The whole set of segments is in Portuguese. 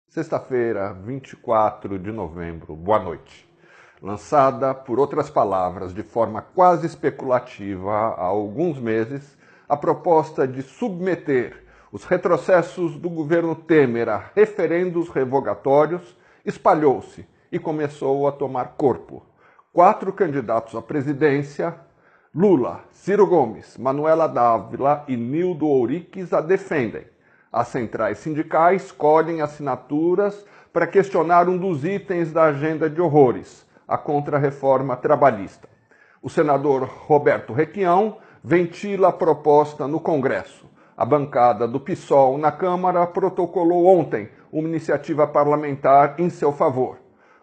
Sexta-feira, 24 de novembro, boa noite. Lançada, por outras palavras, de forma quase especulativa há alguns meses, a proposta de submeter os retrocessos do governo Temer a referendos revogatórios espalhou-se e começou a tomar corpo. 4 candidatos à presidência, Lula, Ciro Gomes, Manuela Dávila e Nildo Ouriques, a defendem. As centrais sindicais colhem assinaturas para questionar um dos itens da agenda de horrores, a contrarreforma trabalhista. O senador Roberto Requião ventila a proposta no Congresso. A bancada do PSOL na Câmara protocolou ontem uma iniciativa parlamentar em seu favor.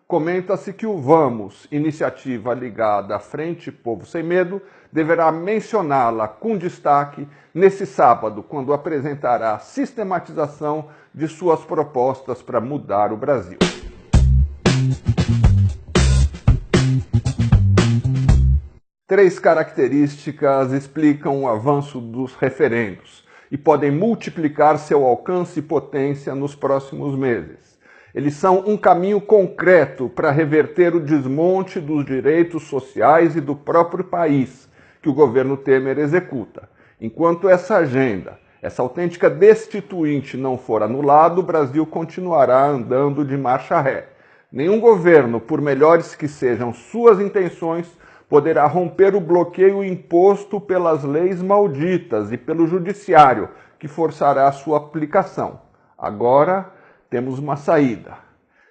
Comenta-se que o Vamos, iniciativa ligada à Frente Povo Sem Medo, deverá mencioná-la com destaque nesse sábado, quando apresentará a sistematização de suas propostas para mudar o Brasil. Três características explicam o avanço dos referendos e podem multiplicar seu alcance e potência nos próximos meses. Eles são um caminho concreto para reverter o desmonte dos direitos sociais e do próprio país que o governo Temer executa. Enquanto essa agenda, essa autêntica destituinte não for anulada, o Brasil continuará andando de marcha ré. Nenhum governo, por melhores que sejam suas intenções, poderá romper o bloqueio imposto pelas leis malditas e pelo judiciário, que forçará a sua aplicação. Agora, temos uma saída.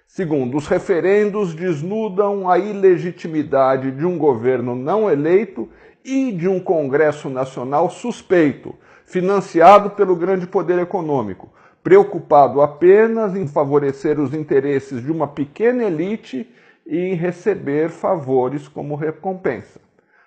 Segundo, os referendos desnudam a ilegitimidade de um governo não eleito e de um Congresso Nacional suspeito, financiado pelo grande poder econômico, preocupado apenas em favorecer os interesses de uma pequena elite e em receber favores como recompensa.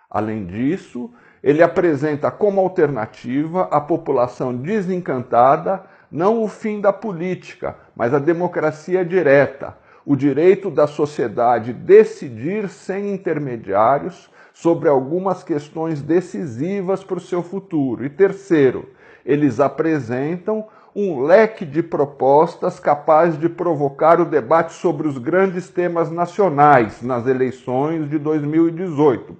Além disso, ele apresenta como alternativa à população desencantada não o fim da política, mas a democracia direta, o direito da sociedade decidir sem intermediários sobre algumas questões decisivas para o seu futuro. E terceiro, eles apresentam um leque de propostas capaz de provocar o debate sobre os grandes temas nacionais nas eleições de 2018.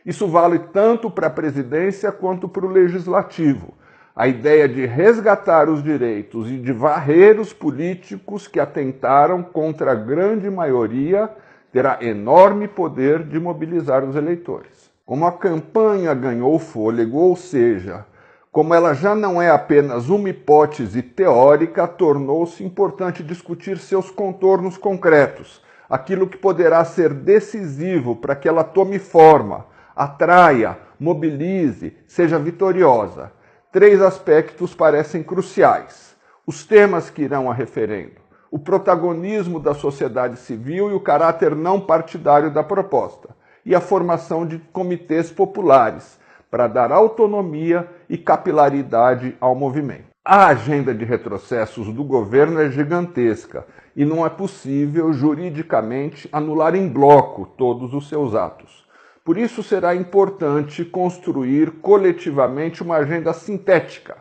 Isso vale tanto para a presidência quanto para o legislativo. A ideia de resgatar os direitos e de varrer os políticos que atentaram contra a grande maioria terá enorme poder de mobilizar os eleitores. Como a campanha ganhou fôlego, ou seja, como ela já não é apenas uma hipótese teórica, tornou-se importante discutir seus contornos concretos, aquilo que poderá ser decisivo para que ela tome forma, atraia, mobilize, seja vitoriosa. 3 aspectos parecem cruciais: os temas que irão a referendo, o protagonismo da sociedade civil e o caráter não partidário da proposta, e a formação de comitês populares, para dar autonomia e capilaridade ao movimento. A agenda de retrocessos do governo é gigantesca e não é possível juridicamente anular em bloco todos os seus atos. Por isso será importante construir coletivamente uma agenda sintética,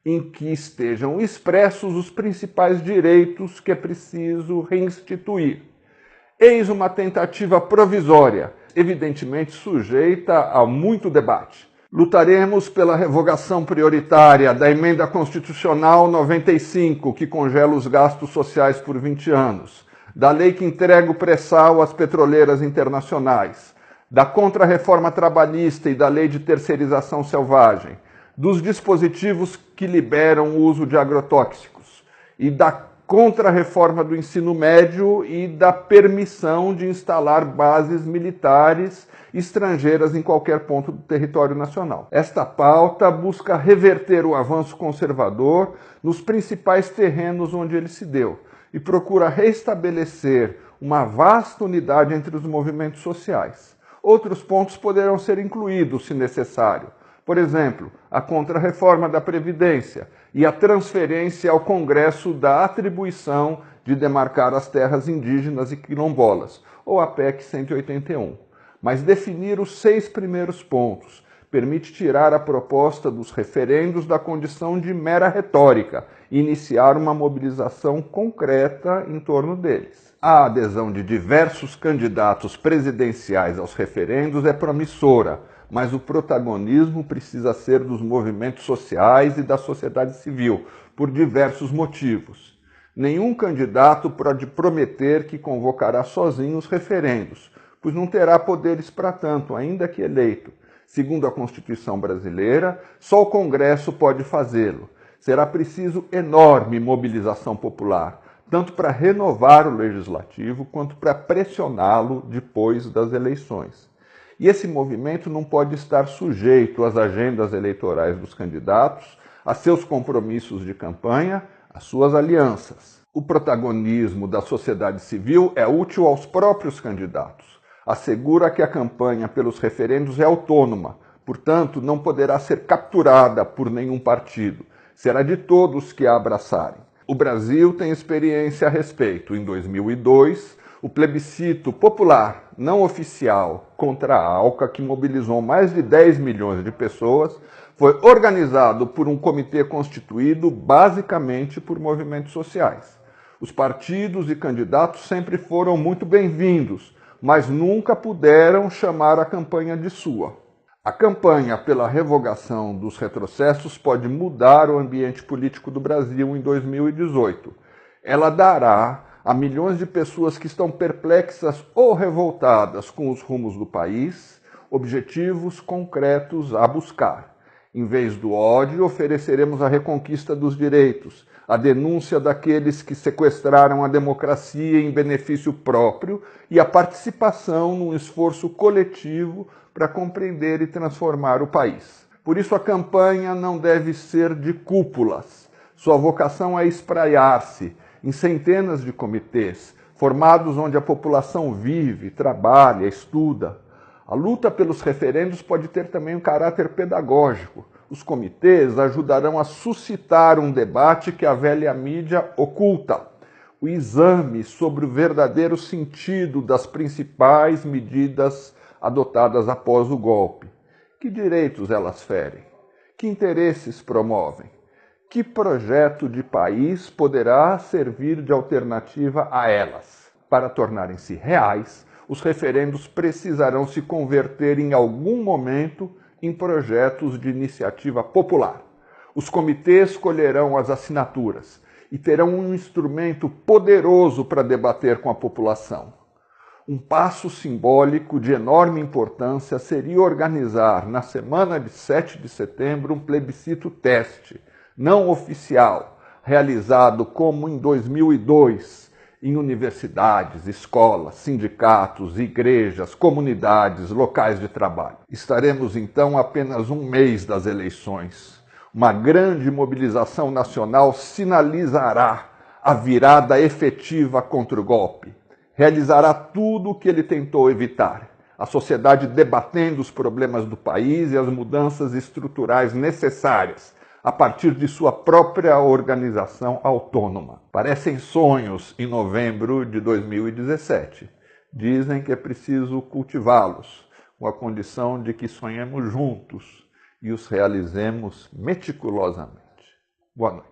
em que estejam expressos os principais direitos que é preciso reinstituir. Eis uma tentativa provisória, evidentemente sujeita a muito debate. Lutaremos pela revogação prioritária da Emenda Constitucional 95, que congela os gastos sociais por 20 anos, da lei que entrega o pré-sal às petroleiras internacionais, da contrarreforma trabalhista e da lei de terceirização selvagem, dos dispositivos que liberam o uso de agrotóxicos e da contrarreforma do ensino médio e da permissão de instalar bases militares estrangeiras em qualquer ponto do território nacional. Esta pauta busca reverter o avanço conservador nos principais terrenos onde ele se deu e procura restabelecer uma vasta unidade entre os movimentos sociais. Outros pontos poderão ser incluídos, se necessário. Por exemplo, a contrarreforma da Previdência e a transferência ao Congresso da atribuição de demarcar as terras indígenas e quilombolas, ou a PEC 181. Mas definir os 6 primeiros pontos, permite tirar a proposta dos referendos da condição de mera retórica e iniciar uma mobilização concreta em torno deles. A adesão de diversos candidatos presidenciais aos referendos é promissora, mas o protagonismo precisa ser dos movimentos sociais e da sociedade civil, por diversos motivos. Nenhum candidato pode prometer que convocará sozinho os referendos, pois não terá poderes para tanto, ainda que eleito. Segundo a Constituição brasileira, só o Congresso pode fazê-lo. Será preciso enorme mobilização popular, tanto para renovar o Legislativo quanto para pressioná-lo depois das eleições. E esse movimento não pode estar sujeito às agendas eleitorais dos candidatos, a seus compromissos de campanha, às suas alianças. O protagonismo da sociedade civil é útil aos próprios candidatos. Assegura que a campanha pelos referendos é autônoma, portanto, não poderá ser capturada por nenhum partido. Será de todos que a abraçarem. O Brasil tem experiência a respeito. Em 2002, o plebiscito popular não oficial contra a ALCA, que mobilizou mais de 10 milhões de pessoas, foi organizado por um comitê constituído basicamente por movimentos sociais. Os partidos e candidatos sempre foram muito bem-vindos, mas nunca puderam chamar a campanha de sua. A campanha pela revogação dos retrocessos pode mudar o ambiente político do Brasil em 2018. Ela dará a milhões de pessoas que estão perplexas ou revoltadas com os rumos do país objetivos concretos a buscar. Em vez do ódio, ofereceremos a reconquista dos direitos, a denúncia daqueles que sequestraram a democracia em benefício próprio e a participação num esforço coletivo para compreender e transformar o país. Por isso a campanha não deve ser de cúpulas. Sua vocação é espraiar-se em centenas de comitês, formados onde a população vive, trabalha, estuda. A luta pelos referendos pode ter também um caráter pedagógico. Os comitês ajudarão a suscitar um debate que a velha mídia oculta. O exame sobre o verdadeiro sentido das principais medidas adotadas após o golpe. Que direitos elas ferem? Que interesses promovem? Que projeto de país poderá servir de alternativa a elas? Para tornarem-se reais, os referendos precisarão se converter em algum momento em projetos de iniciativa popular. Os comitês colherão as assinaturas e terão um instrumento poderoso para debater com a população. Um passo simbólico de enorme importância seria organizar, na semana de 7 de setembro, um plebiscito teste, não oficial, realizado como em 2002, em universidades, escolas, sindicatos, igrejas, comunidades, locais de trabalho. Estaremos então a apenas um mês das eleições. Uma grande mobilização nacional sinalizará a virada efetiva contra o golpe. Realizará tudo o que ele tentou evitar. A sociedade debatendo os problemas do país e as mudanças estruturais necessárias, a partir de sua própria organização autônoma. Parecem sonhos em novembro de 2017. Dizem que é preciso cultivá-los, com a condição de que sonhemos juntos e os realizemos meticulosamente. Boa noite.